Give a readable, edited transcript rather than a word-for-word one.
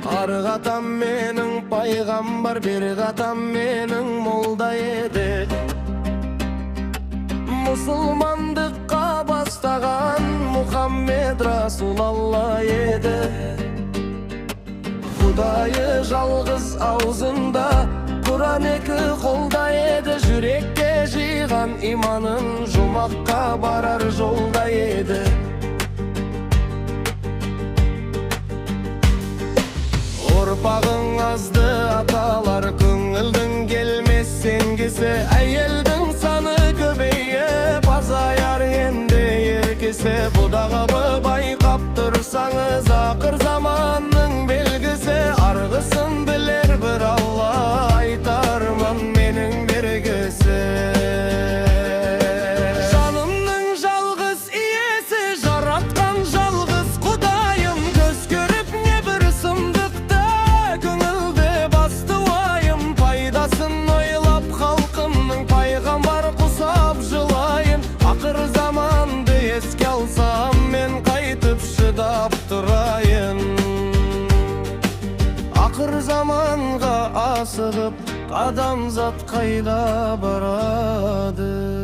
Arı katam menin paygambar, bir katam menin molda edi. Musulmandıkka bastagan Muhammed Rasulallah edi. Hudayı жалғыз аузында, Kur'an eki қолда еді. Жүрекке жиған иманын жұмаққа барар жолда еді. Ұрпағың азды аталар, көңілдің келмес сенгісі. Әйелдің саны көбейіп, азаяр енді еркесі. Бұдағы байқап тұрсаңыз, ақыр заманның белгісі. Арғысын білер бір Алла, айтарман менің бергісі. Жанымның жалғыз иесі, жаратқан жалғыз Құдайым. Көз көріп не бір сұмдықты, көңілді басты уайым. Пайдасын ойлап халқымның, пайғамбар құсап жылайын. Ақыр заманды еске алсам, мен қайтып шыдап тұрайын. Ақыр заманға асығып, адамзат қайда барады?